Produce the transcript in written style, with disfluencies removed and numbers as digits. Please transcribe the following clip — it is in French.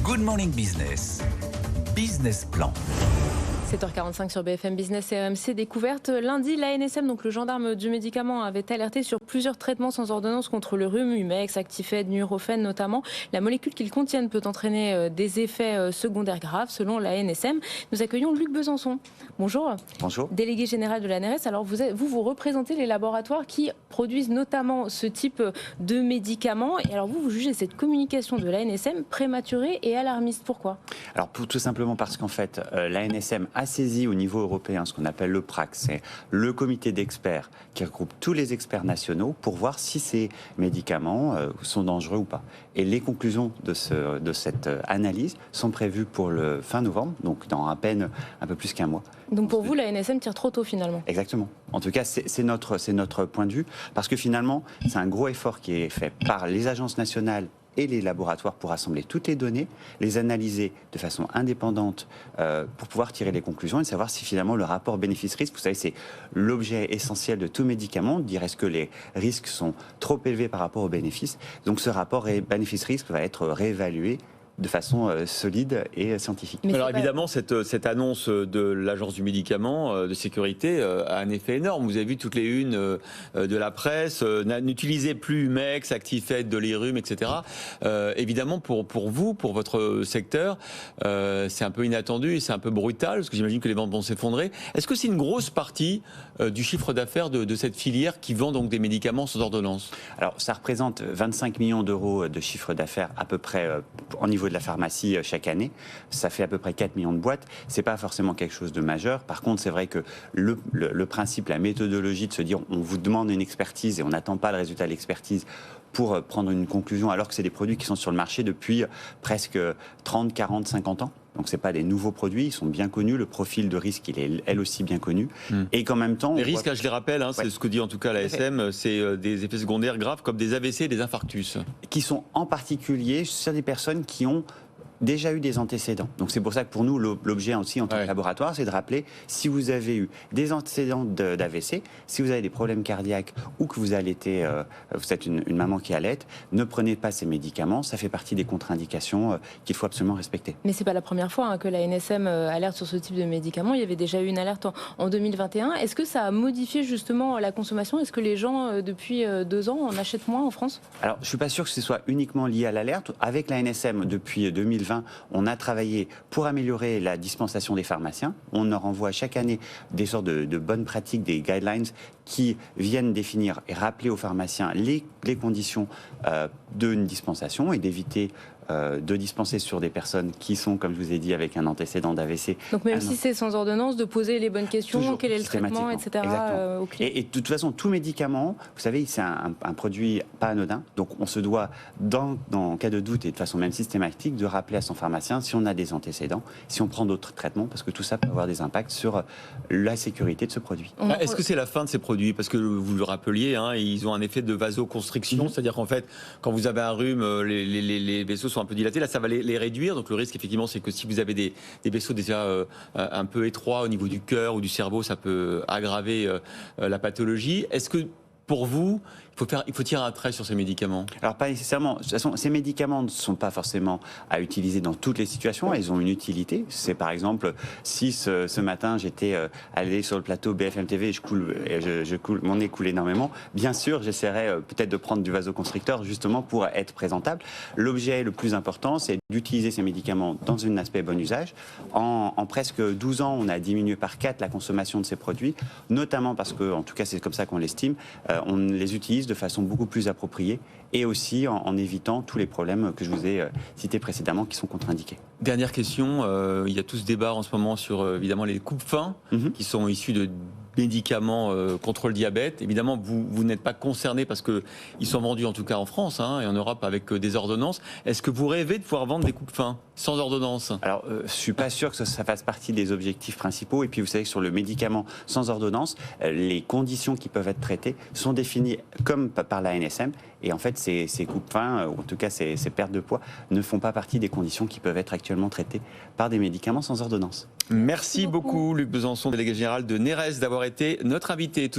Good Morning Business. Business Plan. 7h45 sur BFM Business et RMC Découverte. Lundi, l'ANSM, donc le gendarme du médicament, avait alerté sur plusieurs traitements sans ordonnance contre le rhume, Humex, Actifed, Nurofen notamment. La molécule qu'ils contiennent peut entraîner des effets secondaires graves selon l'ANSM. Nous accueillons Luc Besançon. Bonjour. Bonjour. Délégué général de l'ANRS. Alors vous représentez les laboratoires qui produisent notamment ce type de médicaments. Et alors vous jugez cette communication de l'ANSM prématurée et alarmiste. Pourquoi ? Alors tout simplement parce qu'en fait, l'ANSM a saisi au niveau européen ce qu'on appelle le PRAC, c'est le comité d'experts qui regroupe tous les experts nationaux pour voir si ces médicaments sont dangereux ou pas. Et les conclusions de cette analyse sont prévues pour le fin novembre, donc dans à peine un peu plus qu'un mois. Donc pour vous, l'ANSM tire trop tôt finalement ? Exactement. En tout cas, c'est notre point de vue, parce que finalement, c'est un gros effort qui est fait par les agences nationales et les laboratoires pour rassembler toutes les données, les analyser de façon indépendante pour pouvoir tirer les conclusions et savoir si finalement le rapport bénéfice-risque, vous savez, c'est l'objet essentiel de tout médicament, dire est-ce que les risques sont trop élevés par rapport aux bénéfices. Donc ce rapport bénéfice-risque va être réévalué de façon solide et scientifique. Mais alors évidemment, cette annonce de l'Agence du médicament de sécurité a un effet énorme. Vous avez vu toutes les unes de la presse, n'utilisez plus Humex, Actifed, Dolirum, etc. Évidemment, pour vous, pour votre secteur, c'est un peu inattendu et c'est un peu brutal, parce que j'imagine que les ventes vont s'effondrer. Est-ce que c'est une grosse partie du chiffre d'affaires de cette filière qui vend donc des médicaments sans ordonnance ? Alors, ça représente 25 millions d'euros de chiffre d'affaires à peu près au niveau de la pharmacie chaque année. Ça fait à peu près 4 millions de boîtes. C'est pas forcément quelque chose de majeur. Par contre, c'est vrai que le principe, la méthodologie de se dire on vous demande une expertise et on n'attend pas le résultat de l'expertise pour prendre une conclusion, alors que c'est des produits qui sont sur le marché depuis presque 30, 40, 50 ans. Donc ce n'est pas des nouveaux produits, ils sont bien connus, le profil de risque il est elle aussi bien connu. Et qu'en même temps... Les risques, je les rappelle, c'est ce que dit en tout cas la SM, c'est des effets secondaires graves comme des AVC et des infarctus. Qui sont en particulier sur des personnes qui ont déjà eu des antécédents. Donc c'est pour ça que pour nous, l'objet aussi en tant que laboratoire, c'est de rappeler si vous avez eu des antécédents d'AVC, si vous avez des problèmes cardiaques ou que vous allaitez, vous êtes une maman qui allaite, ne prenez pas ces médicaments, ça fait partie des contre-indications qu'il faut absolument respecter. Mais c'est pas la première fois que la NSM alerte sur ce type de médicaments. Il y avait déjà eu une alerte en 2021. Est-ce que ça a modifié justement la consommation ? Est-ce que les gens, depuis 2 ans, en achètent moins en France ? Alors, je ne suis pas sûr que ce soit uniquement lié à l'alerte. Avec la NSM, depuis 2020, on a travaillé pour améliorer la dispensation des pharmaciens. On leur envoie chaque année des sortes de bonnes pratiques, des guidelines qui viennent définir et rappeler aux pharmaciens les conditions d'une dispensation et d'éviter de dispenser sur des personnes qui sont, comme je vous ai dit, avec un antécédent d'AVC. Donc même si c'est sans ordonnance, de poser les bonnes questions, toujours, quel est le traitement, etc. Au client. Et de toute façon, tout médicament, vous savez, c'est un produit pas anodin. Donc on se doit, en cas de doute et de façon même systématique, de rappeler à son pharmacien si on a des antécédents, si on prend d'autres traitements, parce que tout ça peut avoir des impacts sur la sécurité de ce produit. Est-ce que c'est la fin de ces produits ? Parce que vous le rappeliez, ils ont un effet de vasoconstriction, c'est-à-dire qu'en fait, quand vous avez un rhume, les vaisseaux sont un peu dilatés. Là, ça va les réduire. Donc le risque, effectivement, c'est que si vous avez des vaisseaux déjà un peu étroits au niveau du cœur ou du cerveau, ça peut aggraver la pathologie. Est-ce que pour vous, il faut tirer un trait sur ces médicaments ? Alors pas nécessairement. De toute façon, ces médicaments ne sont pas forcément à utiliser dans toutes les situations. Ils ont une utilité. C'est par exemple, si ce matin j'étais allé sur le plateau BFM TV et je coule, mon nez coule énormément, bien sûr, j'essaierai peut-être de prendre du vasoconstricteur justement pour être présentable. L'objet le plus important, c'est d'utiliser ces médicaments dans un aspect bon usage. En presque 12 ans, on a diminué par 4 la consommation de ces produits, notamment parce que, en tout cas c'est comme ça qu'on l'estime, on les utilise de façon beaucoup plus appropriée et aussi en évitant tous les problèmes que je vous ai cités précédemment qui sont contre-indiqués. Dernière question, il y a tout ce débat en ce moment sur évidemment les coupes-faim qui sont issus de médicaments contre le diabète. Évidemment, vous n'êtes pas concerné parce qu'ils sont vendus en tout cas en France et en Europe avec des ordonnances. Est-ce que vous rêvez de pouvoir vendre des coupes-faim sans ordonnance ? Alors, je ne suis pas sûr que ça fasse partie des objectifs principaux. Et puis, vous savez que sur le médicament sans ordonnance, les conditions qui peuvent être traitées sont définies comme par la NSM. Et en fait, ces coupes-faim, ou en tout cas ces pertes de poids, ne font pas partie des conditions qui peuvent être actuellement traitées par des médicaments sans ordonnance. Merci beaucoup, Luc Besançon, délégué général de NERES, d'avoir été notre invité.